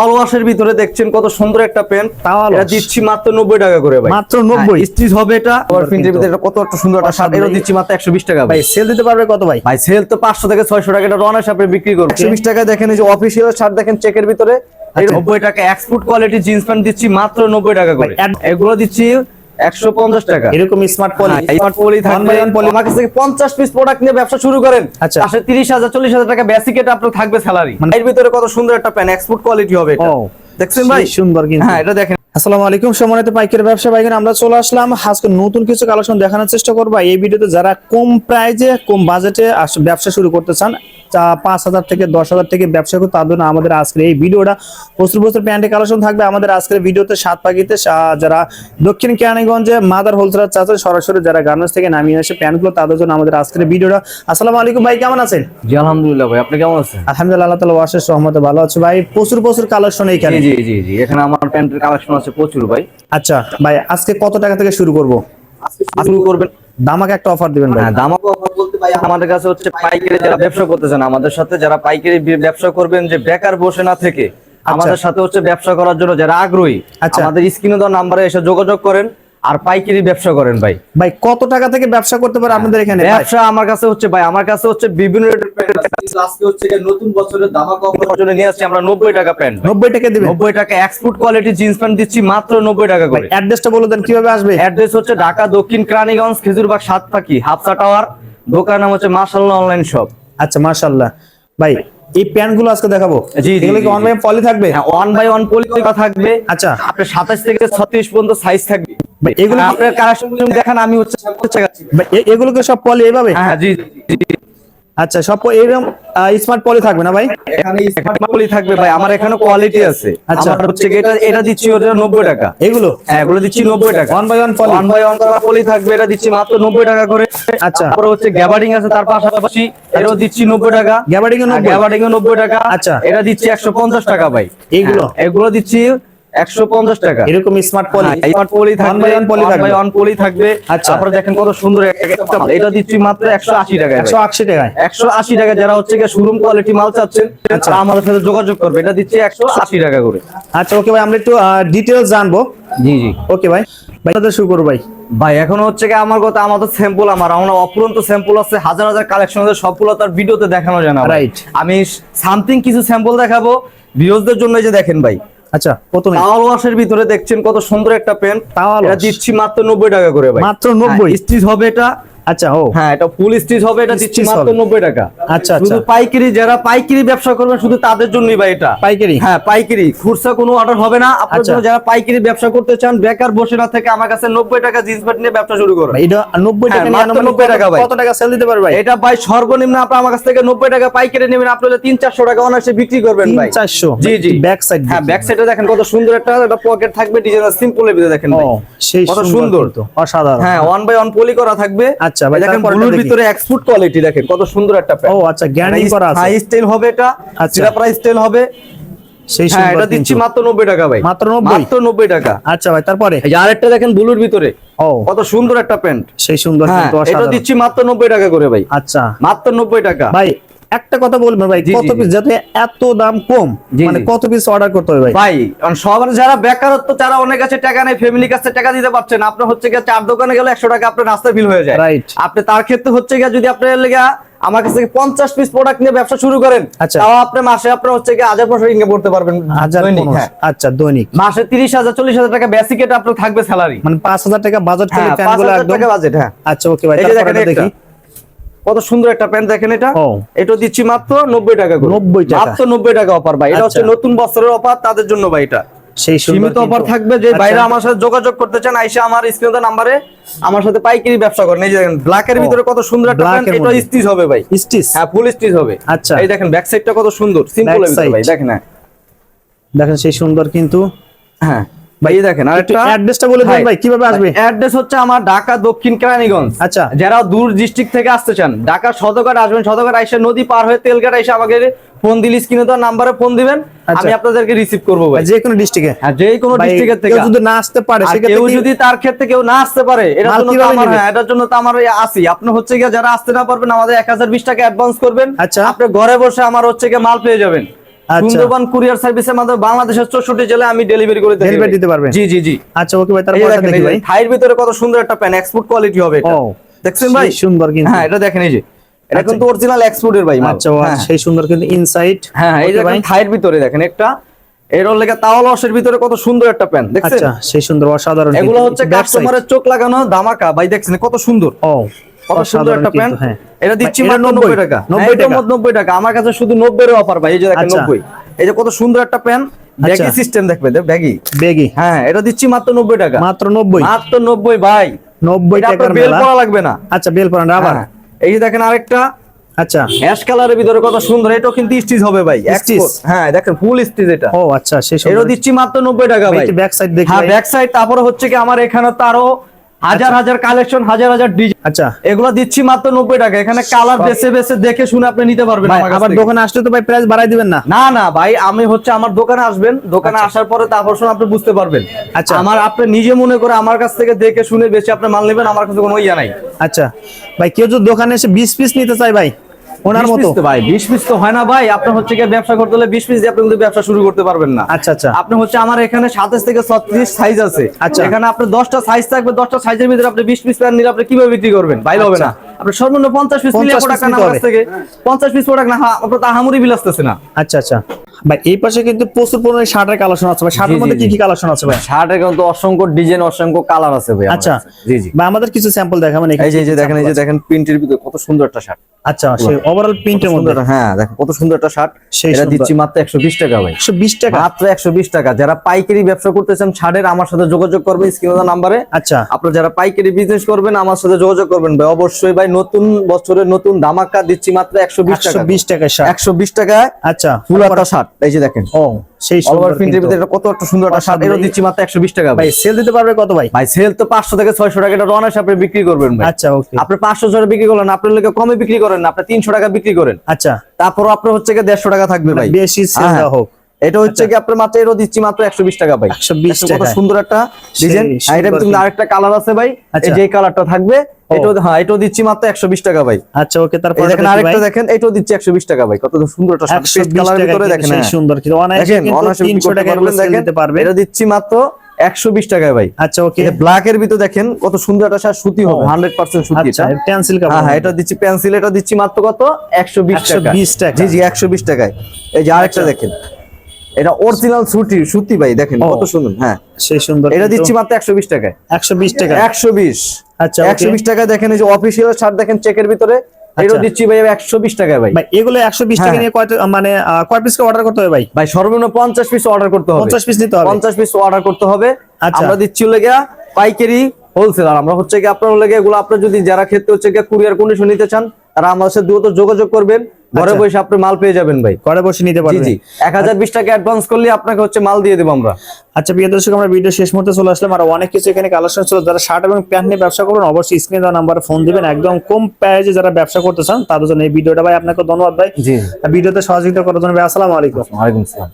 Towel ওয়াশের ভিতরে দেখছেন কত সুন্দর একটা প্যান্ট, এটা দিচ্ছি মাত্র 90 টাকা করে ভাই। মাত্র 90 স্টিচ হবে এটা। আবার প্রিন্টের ভিতরে কত একটা সুন্দর একটা শার্ট, এটা দিচ্ছি মাত্র 120 টাকা ভাই। সেল দিতে পারবে কত ভাই? ভাই সেল তো 500 থেকে 600 টাকা, এটা রনার শাপে বিক্রি করব। 120 টাকা দেখেন, এই যে অফিশিয়াল শার্ট দেখেন চেকের ভিতরে, এই 90 টাকা। এক্সপোর্ট কোয়ালিটি জিন্স প্যান্ট দিচ্ছি মাত্র 90 টাকা করে। এগুলো দিচ্ছি 150 টাকা। এরকম স্মার্ট পলি, স্মার্ট পলি থাকবে। আমার কাছে 50 পিস প্রোডাক্ট নিয়ে ব্যবসা শুরু করেন, আচ্ছা, আসলে 30,000 40,000 টাকা বেসিক এটা আপনার থাকবে স্যালারি। এর ভিতরে কত সুন্দর একটা প্যান্ট, এক্সপোর্ট কোয়ালিটি হবে এটা। দেখছেন ভাই, সুন্দর কিন্তু। হ্যাঁ, এটা দেখেন। আসসালামু আলাইকুম সম্মানিত পাইকারি ব্যবসা ভাইগণ, আমরা চলে আসলাম আজকে নতুন কিছু কালেকশন দেখানোর চেষ্টা করব। এই ভিডিওতে যারা কম প্রাইজে কম বাজেটে ব্যবসা শুরু করতে চান, 5,000 থেকে 10,000 থেকে ব্যবসা করতে, তাদের জন্য আমাদের আজকের এই ভিডিওটা। প্রচুর প্রচুর প্যান্টের কালেকশন থাকবে আমাদের আজকের ভিডিওতে। সাতপাখিতে যারা দক্ষিণ কেরানীগঞ্জে মাদার হোলসেলার চাচ্ছেন, সরাসরি যারা গার্মেন্টস থেকে নামিয়ে আসে প্যান্টগুলো, তাদের জন্য আমাদের আজকের ভিডিওটা। আসসালামু আলাইকুম ভাই, কেমন আছেন? জি আলহামদুলিল্লাহ ভাই, আপনি কেমন আছেন? আলহামদুলিল্লাহ, আল্লাহ তাআলার অশেষ রহমতে ভালো আছে ভাই। প্রচুর প্রচুর কালেকশন এইখানে। জি জি জি, এখানে আমার প্যান্টের কালেকশন আছে প্রচুর ভাই। আচ্ছা ভাই, আজকে কত টাকা থেকে শুরু করব? শুরু করবেন, দামাকে একটা অফার দিবেন ভাই। হ্যাঁ, দামাকে অফার বলতে ভাই আমাদের কাছে হচ্ছে পাইকারি যারা ব্যবসা করতে চান, আমাদের সাথে যারা পাইকারি ব্যবসা করবেন, যে বেকার বসে না থেকে আমাদের সাথে হচ্ছে ব্যবসা করার জন্য যারা আগ্রহী, আমাদের স্ক্রিনে দেওয়া নম্বরে এসে যোগাযোগ করেন আর পাইকারি ব্যবসা করেন ভাই। ভাই কত টাকা থেকে ব্যবসা করতে পারে আপনাদের এখানে? ব্যবসা আমার কাছে হচ্ছে ভাই, আমার কাছে হচ্ছে বিভিন্ন আজকে হচ্ছে নতুন বছরের দামাকা অফার জন্য নিয়ে আসছি আমরা 90 টাকা প্যান্ট। 90 টাকা দিবেন? 90 টাকা এক্সপোর্ট কোয়ালিটি জিন্স প্যান্ট দিচ্ছি মাত্র 90 টাকা করে। অ্যাড্রেসটা বলে দেন কিভাবে আসবে? অ্যাড্রেস হচ্ছে ঢাকা দক্ষিণ কেরানীগঞ্জ, খেজুরবাগ সাতপাখি, হাফসা টাওয়ার। দোকান নাম হচ্ছে মাশাআল্লাহ অনলাইন শপ। আচ্ছা মাশাআল্লাহ ভাই, এই প্যান্ট গুলো আজকে দেখাবো। জি জি, এগুলো কি ওয়ান বাই পলি থাকবে? হ্যাঁ, ওয়ান বাই ওয়ান পলি থাকবে। আচ্ছা, আপনার 27 থেকে 36 পর্যন্ত সাইজ থাকবে ভাই। এগুলো আপনার কালেকশন দেখেন, আমি হচ্ছে এগুলো কি সব পলি এইভাবে? হ্যাঁ জি জি। আচ্ছা, সব এরকম স্মার্ট পলি থাকবে না ভাই? এখানে স্মার্ট পলি থাকবে ভাই, আমার এখানে কোয়ালিটি আছে। আচ্ছা, আমার হচ্ছে এটা দিচ্ছি ওটা 90 টাকা। এগুলো হ্যাঁ, এগুলো দিচ্ছি 90 টাকা। One by one poly, one by one poly থাকবে, এটা দিচ্ছি মাত্র 90 টাকা করে। আচ্ছা, তারপরে হচ্ছে গ্যাবার্ডিং আছে তার পাশাপাশি, এটাও দিচ্ছি 90 টাকা। গ্যাবার্ডিং এ 90? গ্যাবার্ডিং এ 90 টাকা। আচ্ছা, এটা দিচ্ছি 150 টাকা ভাই। এগুলো দিচ্ছি 150 টাকা। এরকম স্মার্ট পলি, স্মার্ট পলি থাকবে, ওয়ান বাই ওয়ান পলি থাকবে। আচ্ছা, তারপরে দেখেন কত সুন্দর একটা, এটা দিচ্ছি মাত্র 180 টাকা। 180 টাকায়? 180 টাকা। যারা হচ্ছে শোরুম কোয়ালিটি মাল চাচ্ছেন, আমাদের সাথে যোগাযোগ করবে। এটা দিচ্ছি 180 টাকা করে। আচ্ছা ওকে ভাই, আমরা একটু ডিটেইলস জানবো। জি জি ওকে ভাই। ভাই তাহলে শুরু করব ভাই। ভাই এখন হচ্ছে আমার কথা, আমাদের স্যাম্পল আমার অপরন্ত স্যাম্পল আছে, হাজার হাজার কালেকশন আছে, সবগুলো তার ভিডিওতে দেখানো যায় না। রাইট, আমি সামথিং কিছু স্যাম্পল দেখাবো ভিউয়ারদের জন্য। এই যে দেখেন ভাই, আচ্ছা প্রথমে টাওয়াল ওয়াশের ভিতরে দেখছেন কত সুন্দর একটা প্যান্ট, এটা দিচ্ছি মাত্র 90 টাকা করে ভাই। মাত্র 90? স্টিচ হবে এটা। আচ্ছা, ও হ্যাঁ, এটা ফুল স্টিচ হবে, এটা দিচ্ছি মাত্র 90 টাকা। আচ্ছা, শুধু পাইকারি, যারা পাইকারি ব্যবসা করবেন শুধু তাদের জন্যই ভাই এটা পাইকারি। হ্যাঁ, পাইকারি, খুচরা কোনো অর্ডার হবে না আপনার জন্য। যারা পাইকারি ব্যবসা করতে চান, বেকার বসে না থেকে আমার কাছে 90 টাকা জিন্স প্যান্ট নিয়ে ব্যবসা শুরু করুন। এটা 90 টাকা নিয়ে 90 টাকা ভাই। কত টাকা সেল দিতে পারবে ভাই? এটা ভাই সর্বনিম্ন আপনি আমার কাছ থেকে 90 টাকা পাইকারি নেবেন, আপনি 300-400 টাকা অনায়াসে বিক্রি করবেন ভাই। 300? জি জি। ব্যাক সাইড, হ্যাঁ, ব্যাক সাইডে দেখেন কত সুন্দর একটা পকেট থাকবে, ডিজাইন সিম্পলের ভিতরে দেখেন ভাই, সেই কত সুন্দর, অসাধারণ। হ্যাঁ, ওয়ান বাই ওয়ান পলি করা থাকবে। আচ্ছা ভাই, দেখেন ব্লুর ভিতরে এক্সপোর্ট কোয়ালিটি দেখেন কত সুন্দর একটা প্যান্ট। ও আচ্ছা, গ্যারান্টি করা আছে। হাই স্টাইল হবে এটা, আচ্ছা, প্রাইস স্টাইল হবে। সেই হ্যাঁ, সুন্দর। এটা দিচ্ছি মাত্র 90 টাকা ভাই। মাত্র 90? মাত্র 90 টাকা। আচ্ছা ভাই, তারপরে এই আরেকটা দেখেন ব্লুর ভিতরে, ও কত সুন্দর একটা প্যান্ট, সেই সুন্দর হ্যাঁ, কিন্তু এটা অসাধারণ। দিচ্ছি মাত্র 90 টাকা করে ভাই। আচ্ছা, মাত্র 90 টাকা ভাই একটা কথা বলবেন ভাই, কত পিস, যাতে এত দাম কম, মানে কত পিস অর্ডার করতে হবে ভাই? ভাই সবার যারা বেকারত্ব, যারা অনেক কাছে টাকা নেই, ফ্যামিলি কাছে টাকা দিতে পারছেন, আপনার হচ্ছে গিয়ে 4 দোকানে গেলে 100 টাকা আপনার নাস্তা বিল হয়ে যায়। রাইট। আপনি তার ক্ষেত্রে হচ্ছে গিয়ে যদি আপনার লেগে আমার কাছ থেকে 50 পিস প্রোডাক্ট নিয়ে ব্যবসা শুরু করেন, তাও আপনি মাসে আপনার হচ্ছে গিয়ে 1000 ইনকাম করতে পারবেন। আচ্ছা, দৈনিক মাসে 30,000 40,000 টাকা বেসিক এটা আপনার থাকবে স্যালারি, মানে 5,000 টাকা বাজেট করে প্যান্টগুলো একদম বাজেট। হ্যাঁ, আচ্ছা ওকে ভাই, তারপরে দেখি কত সুন্দর একটা প্যান্ট দেখেন, এটা দিচ্ছি মাত্র 90 টাকা করে। 90 টাকা, মাত্র 90 টাকা অফার ভাই। এটা হচ্ছে নতুন বছরের অফার তাদের জন্য ভাই, এটা সেই সীমিত অফার থাকবে। যে ভাইরা আমার সাথে যোগাযোগ করতে চান, আইসা আমার স্ক্রিনে নাম্বারে আমার সাথে পাইকারি ব্যবসা করেন। এই যে দেখেন ব্ল্যাক এর ভিতরে কত সুন্দর একটা প্যান্ট, এটা স্টিচ হবে ভাই। স্টিচ? হ্যাঁ, ফুল স্টিচ হবে। আচ্ছা, এই দেখেন ব্যাক সাইডটা কত সুন্দর, সিম্পল এর ভিতরে ভাই, দেখেন। হ্যাঁ দেখেন সেই সুন্দর কিন্তু। হ্যাঁ ভাই, দেখেন আরেকটা অ্যাড্রেসটা বলে দেন ভাই, কিভাবে আসবে? অ্যাড্রেস হচ্ছে আমার ঢাকা দক্ষিণ কেরানীগঞ্জ। আচ্ছা, যারা দূর ডিস্ট্রিক্ট থেকে আসতে চান, ঢাকা সদরঘাট আসবেন, সদরঘাট আইসা নদী পার হয়ে তেলঘাট আইসা আমাকে ফোন দিলে স্ক্রিনে তো নাম্বারে ফোন দিবেন, আমি আপনাদেরকে রিসিভ করব ভাই। যে কোনো ডিস্ট্রিক্টে? হ্যাঁ, যে কোনো ডিস্ট্রিক্টের থেকে। কেউ যদি না আসতে পারে, কেউ যদি তার ক্ষেত্রে কেউ না আসতে পারে, এটার জন্য তো আমার, হ্যাঁ, এটার জন্য তো আমার আসি। আপনি হচ্ছে গিয়ে যারা আসতে না পারবেন, আমাদের 1020 টাকা অ্যাডভান্স করবেন। আচ্ছা, আপনি ঘরে বসে আমার হচ্ছে গিয়ে মাল পেয়ে যাবেন। সুন্দরবন কুরিয়ার সার্ভিসের মাধ্যমে বাংলাদেশের 64 জেলায় আমি ডেলিভারি করে ডেলিভারি দিতে পারবেন। জি জি জি। আচ্ছা ওকে ভাই, তারপর দেখি ভাই থাইয়ের ভিতরে কত সুন্দর একটা প্যান, এক্সপোর্ট কোয়ালিটি হবে এটা। দেখছেন ভাই সুন্দর কিন্তু। হ্যাঁ এটা দেখেন এই যে এটা কিন্তু অরিজিনাল এক্সপোর্টের ভাই মাল। আচ্ছা সেই সুন্দর কিন্তু ইনসাইড। হ্যাঁ এই দেখেন থাইয়ের ভিতরে দেখেন একটা এরর লেখা তাওয়াল ওয়াশের ভিতরে কত সুন্দর একটা প্যান দেখছেন। আচ্ছা সেই সুন্দর, অসাধারণ। এগুলো হচ্ছে কাস্টমারের চোখ লাগানো ধামাকা ভাই, দেখছেন কত সুন্দর। কত সুন্দর একটা প্যান। এটা দিচ্ছি মাত্র 90 টাকা। 90 টাকা আমার কাছে শুধু 90 এর অফার ভাই। এই যে দেখেন 90। এই যে কত সুন্দর একটা প্যান, ব্যাগি সিস্টেম দেখবে, ব্যাগি। হ্যাঁ এটা দিচ্ছি মাত্র 90 টাকা। মাত্র 90। মাত্র 90 ভাই। 90 টাকার বেল পড়া লাগবে না। আচ্ছা বেল পড়া না আবার। এই যে দেখেন আরেকটা, আচ্ছা অ্যাশ কালারের ভিতরে কত সুন্দর, এটাও কিন্তু স্টিচ হবে ভাই, এক্সপোর্ট। হ্যাঁ দেখেন ফুল স্টিচ এটা। আচ্ছা সেই সুন্দর। এটাও দিচ্ছি মাত্র 90 টাকা ভাই। এই ব্যাক সাইড দেখি। হ্যাঁ ব্যাক সাইড। তারপরে হচ্ছে কি আমার এখানে তো আরো হাজার হাজার কালেকশন, হাজার হাজার ডিজাইন। আচ্ছা এগুলো দিচ্ছি মাত্র 90 টাকা। এখানে কালার বেছে বেছে দেখে শুনে আপনি নিতে পারবেন আমার কাছ থেকে। আবার দোকানে আসলে তো ভাই প্রাইস বাড়াই দিবেন না? না না ভাই, আমি হচ্ছে আমার দোকানে আসবেন, দোকানে আসার পরে তারপর শুনে আপনি বুঝতে পারবেন। আচ্ছা আমার আপনি নিজে মনে করে আমার কাছ থেকে দেখে শুনে বেশি আপনি মাল নেবেন, আমার কাছে কোনো ইয়া নাই। আচ্ছা ভাই, কেউ যদি দোকানে এসে 20 পিস নিতে চায় ভাই ওনার মতো ভাই 20 পিস তো হয় না ভাই। আপনি হচ্ছে কি ব্যবসা করতে হলে 20 পিস দিয়ে আপনি কিন্তু ব্যবসা শুরু করতে পারবেন না। আচ্ছা আচ্ছা। আপনি হচ্ছে আমার এখানে 27 থেকে 36 সাইজ আছে। আচ্ছা এখানে আপনি 10টা সাইজ থাকবে, 10টা সাইজের ভিতরে আপনি 20 পিস প্যান নিলে আপনি কিভাবে বিক্রি করবেন? বাইরে হবে না। আপনি সর্বনিম্ন 50 পিস নিলে প্রোডাক্ট না আমার কাছ থেকে 50 পিস প্রোডাক্ট না আপনি তাহামুরি বিল আসতেছে না। আচ্ছা আচ্ছা ভাই, এই পাশে কিন্তু প্রচুর পরিমাণে শার্টের কালেকশন আছে ভাই। শার্টের মধ্যে কি কি কালেকশন আছে ভাই? শার্টের কিন্তু অসংখ্য ডিজাইন, অসংখ্য কালার আছে ভাই। আচ্ছা জি জি ভাই, আমাদের কিছু স্যাম্পল দেখাবেন এখানে। এই যে দেখেন, এই যে দেখেন প্রিন্টের ভিতরে কত সুন্দর একটা শার্ট। আচ্ছা সেই ওভারঅল প্রিন্টের মধ্যে। হ্যাঁ দেখেন কত সুন্দর একটা শার্ট। এটা দিচ্ছি মাত্র 120 টাকা ভাই। 120 টাকা মাত্র 120 টাকা। যারা পাইকারি ব্যবসা করতেছেন শার্টের, আমার সাথে যোগাযোগ করবেন স্ক্রিনে দেওয়া নম্বরে। আচ্ছা আপনারা যারা পাইকারি বিজনেস করবেন আমার সাথে যোগাযোগ করবেন ভাই অবশ্যই ভাই। নতুন বছরের নতুন ধামাকা দিচ্ছি মাত্র 120 টাকা। 120 টাকা শার্ট। 120 টাকায় আচ্ছা ফুল একটা শার্ট। এই যে দেখেন সেই সুন্দর প্রিন্টের ভিতরে কত একটা সুন্দর একটা শার্ট। এর দিচ্ছি মাত্র 120 টাকা ভাই। সেল দিতে পারবে কত ভাই? ভাই সেল তো 500 থেকে 600 টাকা এটা রনাস আপনি বিক্রি করবেন ভাই। আচ্ছা ওকে। আপনি 500 টাকা বিক্রি করলেন, আপনার লোকে কমে বিক্রি করেন না, আপনি 300 টাকা বিক্রি করেন। আচ্ছা তারপর আপনার হচ্ছে কি 150 টাকা থাকবে ভাই, বেশি সেল দেওয়া হোক। এটা হচ্ছে কি আপনার মাত্র এরও দিচ্ছি মাত্র 120 টাকা ভাই। 120 টাকা। কত সুন্দর একটা ডিজাইন। এটা কিন্তু আরেকটা কালার আছে ভাই, এই যে কালারটা থাকবে এটাও। হ্যাঁ এটাও দিচ্ছি মাত্র 120 টাকা ভাই। আচ্ছা ওকে। তারপর দেখেন আরেকটা দেখেন, এটাও দিচ্ছি 120 টাকা ভাই। কত সুন্দর একটা শার্ট পেস্ট কালারের ভিতরে দেখেন। সেই সুন্দর কিন্তু অনায়াসে কিন্তু 300 টাকা করে সেল দিতে পারবে। এটা দিচ্ছি মাত্র 120 টাকায় ভাই। আচ্ছা ওকে। ব্ল্যাক এর ভিতরে দেখেন কত সুন্দর একটা শার্ট, সুতি হবে 100% সুতি। আচ্ছা পেন্সিল কাপড়। হ্যাঁ এটা দিচ্ছি পেন্সিল। এটা দিচ্ছি মাত্র কত 120 টাকা। 120 টাকা। জি জি 120 টাকায়। এই যে আরেকটা দেখেন, এটা অরিজিনাল সুতি ভাই, দেখেন কত সুন্দর। হ্যাঁ সেই সুন্দর। এটা দিচ্ছি মাত্র 120 টাকায়। 120 টাকা। 120। আচ্ছা 120 টাকা। দেখেন এই যে অফিশিয়াল শার্ট দেখেন চেকের ভিতরে, এটা দিচ্ছি ভাই 120 টাকায় ভাই। ভাই এগুলো 120 টাকা নিয়ে কয় পিস অর্ডার করতে হবে ভাই? ভাই সর্বনিম্ন 50 পিস অর্ডার করতে হবে। 50 পিস নিতে হবে। 50 পিস অর্ডার করতে হবে। আচ্ছা। আমরা দিচ্ছি লাগা পাইকারি হোলসেলার। আমরা হচ্ছে কি আপনার লাগে এগুলো আপনি যদি যারা ক্ষেত্রে হচ্ছে কি কুরিয়ার কন্ডিশন নিতে চান তারা আমাদের সাথে দ্রুত যোগাযোগ করবেন। ঘরে বসে আপনি মাল পেয়ে যাবেন ভাই। ঘরে বসে নিতে পারবেন। জি 1020 টাকা অ্যাডভান্স করলে আপনাকে হচ্ছে মাল দিয়ে দেব আমরা। আচ্ছা প্রিয় দর্শক, আমরা ভিডিও শেষ মুহূর্তে চলে আসলাম। আর অনেক কিছু এখানে কালেকশন ছিল। যারা শার্ট এবং প্যান্ট নিয়ে ব্যবসা করবেন অবশ্যই স্ক্রিনে দেওয়া নাম্বারে ফোন দিবেন। একদম কম প্রাইসে যারা ব্যবসা করতে চান তাদের জন্য এই ভিডিওটা ভাই। আপনাকে ধন্যবাদ ভাই। জি ভিডিওতে সহযোগিতা করার জন্য ভাই। আসসালামু আলাইকুম। ওয়ালাইকুম আসসালাম।